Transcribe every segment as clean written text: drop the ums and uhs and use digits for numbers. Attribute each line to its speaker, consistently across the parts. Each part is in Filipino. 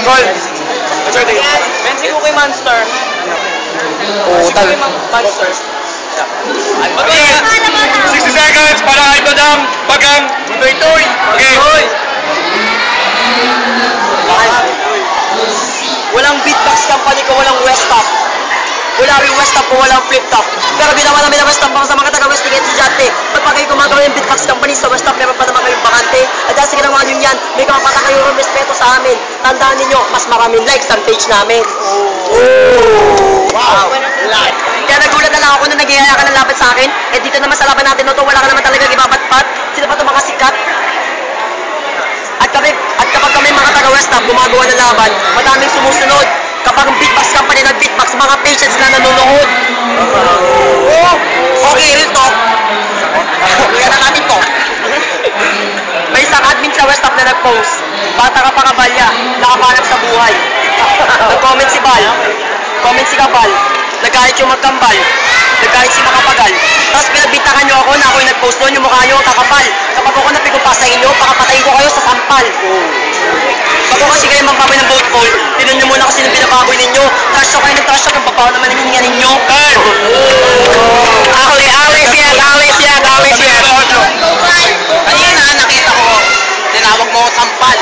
Speaker 1: Gol. Bensi ko kay Monster. Monster.
Speaker 2: Okay, 60 seconds para kay Badang Bagang Toy. Okay.
Speaker 1: Walang beatbox company kung walang West Top. Wala rin West Top kung walang Flip Top. Pero ginawa namin ang West Top sa mga taga-West Tigate Estudyante. Ba't pa kayo gumagawa yung beatbox company sa West Top? Meron pa naman kayong bakante. At dahil sa ginawa nyo yan, may kapapata kayong respeto sa amin. Tandaan ninyo, mas maraming likes ang page namin. Wow! Kaya nagulat na lang ako na nag-iaya ka ng laban sa akin. Eh dito naman sa laban natin na to, wala ka naman talaga ibabatpat. Sino ba ito mga sikat? At kapag kami mga taga-West Top gumagawa ng laban, madaming sumusunod. Kapag beatbox company nag-beatbox, mga patients na nanonood. Okay, real talk. Kaya na natin to. May isang admin sa West Top na nag-post. Bata ka pa kabalya, nakapanap sa buhay. Nag-comment si Bal. Comment si Kabal. Nagkahit yung magkambal. Nagkahit si Makapagal. Tapos pinagbintangan nyo ako na ako yung nag-post doon, yung mukha nyo kakapal. Kapag ako napigumpa sa inyo, pakapatayin ko kayo sa sampal. Bago kasi kayo magbaboy ng vote poll, tinan nyo muna kasi yung binababoy ninyo. Trash talk kayo ng trash talk, ang babaw naman ang hininga ninyo. Alis yan.
Speaker 3: Kanina nakita ko, tinawag mo sampal.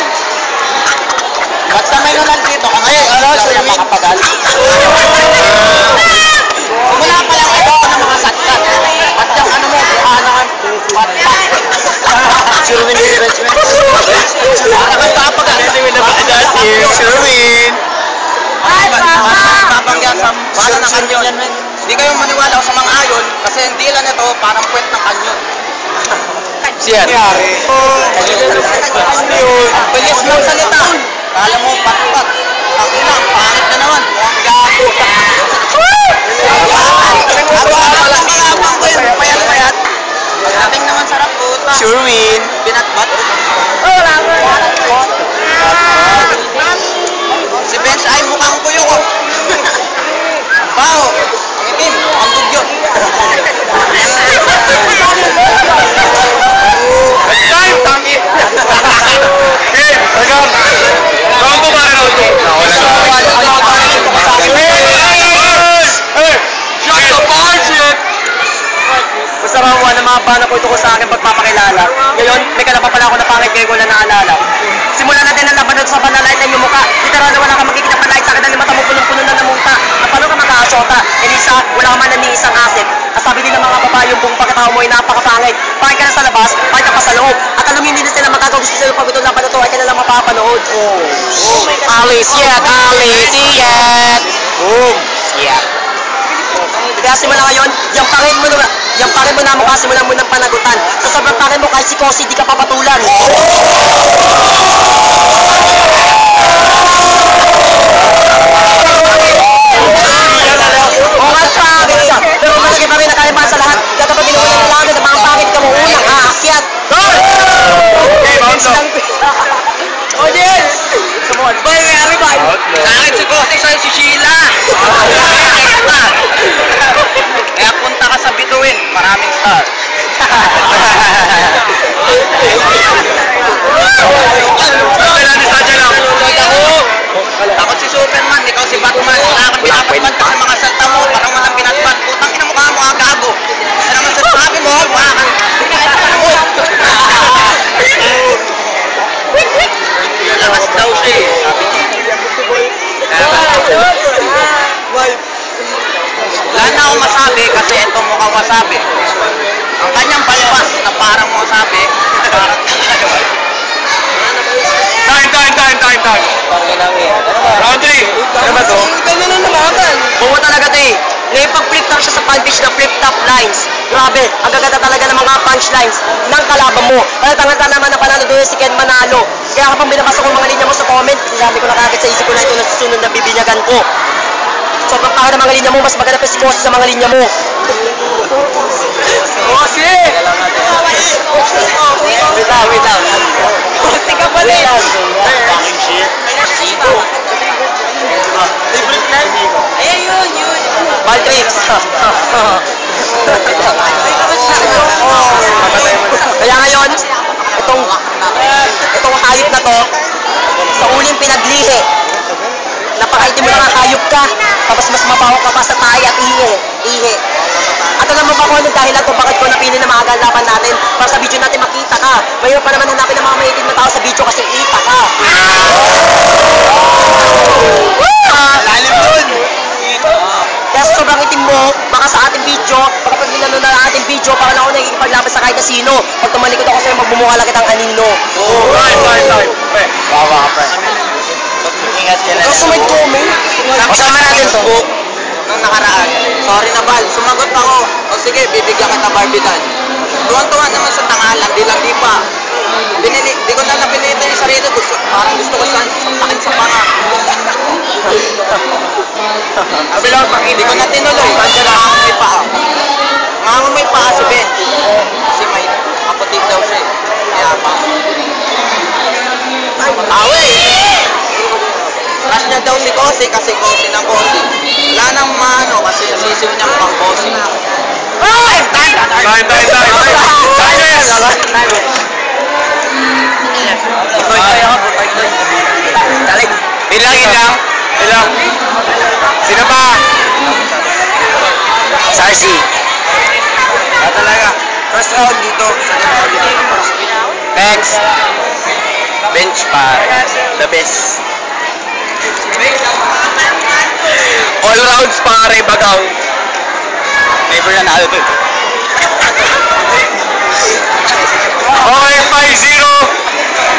Speaker 3: Ba't ka may nandito ka ngayon? Siya Makapagal. Wala pa lang ito ng mga satkat. At yung ano mo, buha naman.
Speaker 1: Sherwin yung Richmond.
Speaker 2: Sherwin.
Speaker 3: Para ng kanyon. Hindi kayo maniwala sa mga ayon kasi hindi lang ito parang kwent ng kanyon.
Speaker 2: Siyan.
Speaker 3: Bilis mo salita. Kala mo pat-pat. Ang ilang, pangit na naman. Gago. Abang ko yung payat-payat. Pagdating naman sarap po.
Speaker 2: Sherwin.
Speaker 3: Binatbat. Si Benz ay mukhang kuyo ko. Bao. Ang itim. Ang dugyot.
Speaker 2: Time, tangi. Okay, Bagang. Round 2 ba? Round 2. Hey! Shut the bar, shit!
Speaker 1: Basta kamuha ng mga bana ko ito ko sa akin pagpapakilala. Ngayon, may kalapa pala ako na pangit kayo ko na naalala. Simulan natin ang laban sa panalight ng iyong mukha. Literal na wala kang magkikita panlight sa akin dahil mata mo punong-puno na namunta. At paano ka mag-aasyota? Elisa, wala ka man na ni isang asset. At sabi din ng mga babae yung buong pagkatao mo ay napakapangit. Pangit ka na sa labas, pangit ka pa sa loob. At alam mo hindi na sila magkakagusto sila pag itong laban na ito ay ka na lang mapapanood. Alis yan. Boom. Yeah. Kaya simula ngayon, yung pangit mo na mukha simula mo ng panagutan. Sa sobrang pangit mo kahit si Kosi, di ka papatulan. Pero malaki pa rin na kaya pa sa lahat. Kaya kapag inuulan ng langit, ang mga pangit ka mo unang aakyat.
Speaker 2: Okay, round 2.
Speaker 1: Audience! Come on. Bye, everybody.
Speaker 3: Bakit si Kosi sa'yo si Sheila? Kaya punta ka sa Bituin, maraming star. Takot si Superman, ikaw si Batman. Wala kang pinapagpanta sa mga salta mo, parang walang pinatpat. Putang ina mukha mo, gago. Ano naman sa sabi mo, wala kang... Lakas daw siya eh, sabi niya. Wala na akong masabi kasi ito mukhang wasabi. Ang kanyang balbas na parang wasabi, parang
Speaker 2: Time. Round 3. Ano ba to?
Speaker 1: Bumo talaga ito eh. Ngayon pag-flip top siya sa punch na flip top lines. Grabe, ang gaganda talaga ng mga punchlines ng kalaban mo. Kaya tanga naman na panalo doon si Ken Manalo. Kaya kapag binabasa ko mga linya mo sa comment, sinabi ko na kagad sa isip ko na ito na susunod na bibinyagan ko. Sobrang paka ng mga linya mo, mas maganda pa si Kosi sa mga linya mo. Kosi! Wait lang. Kosi ka pa rin!
Speaker 2: Fucking shit.
Speaker 1: Favorite line?
Speaker 3: ayun yun.
Speaker 1: Ball tricks. Kaya ngayon, itong to, sa uling pinaglihi. Napakaitim mo lang ang hayop ka, tapos mas mabaho ka pa sa tayo at ihi. At alam mo ba kung anong dahilan kung bakit ko napili na maaga laban natin para sa video natin makita ka. Mayroon pa naman hanapin ng mga maitim na tao sa video kasi ita ka.
Speaker 3: Lalim dun.
Speaker 1: Kaya sa sobrang itim mo, baka sa ating video, baka pag nilano na ating video, para na ako nakikipaglaban sa kahit na sino. Pag tumalikod ako sa'yo, magbumuka lang kitang anino.
Speaker 2: Right.
Speaker 3: Bawa ka, pre. Ingat ka na.
Speaker 1: Ikaw sumay-comment.
Speaker 3: Kasama natin to. Nung nakaraan. Sorry na, Bal. Sumagot ako. O sige, bibigyan kita Barbie doll. Tuwan-tuwan naman sa tangalan. Di pa. Di ko na napilitan yung sarili. Parang gusto ko saan sakin sa panga. Hindi ko na tinuloy. Kasi may paa. May paa si Ben. Kasi may kaputik daw siya. Kaya pa. Tawa Crush niya daw si Kosi kasi Kosi ng Kosi. Wala nang maano kasi sisiw niya mukhang Kosi.
Speaker 2: Time. Ilang. Sino pa?
Speaker 1: Sarsi.
Speaker 2: Talaga. First round dito.
Speaker 1: Next. Bench par. The best.
Speaker 2: All rounds pare bagang.
Speaker 3: Never na album.
Speaker 2: Okay, 5-0.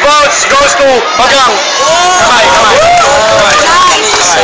Speaker 2: Votes goes to Bagang. Kamay.
Speaker 1: Nice!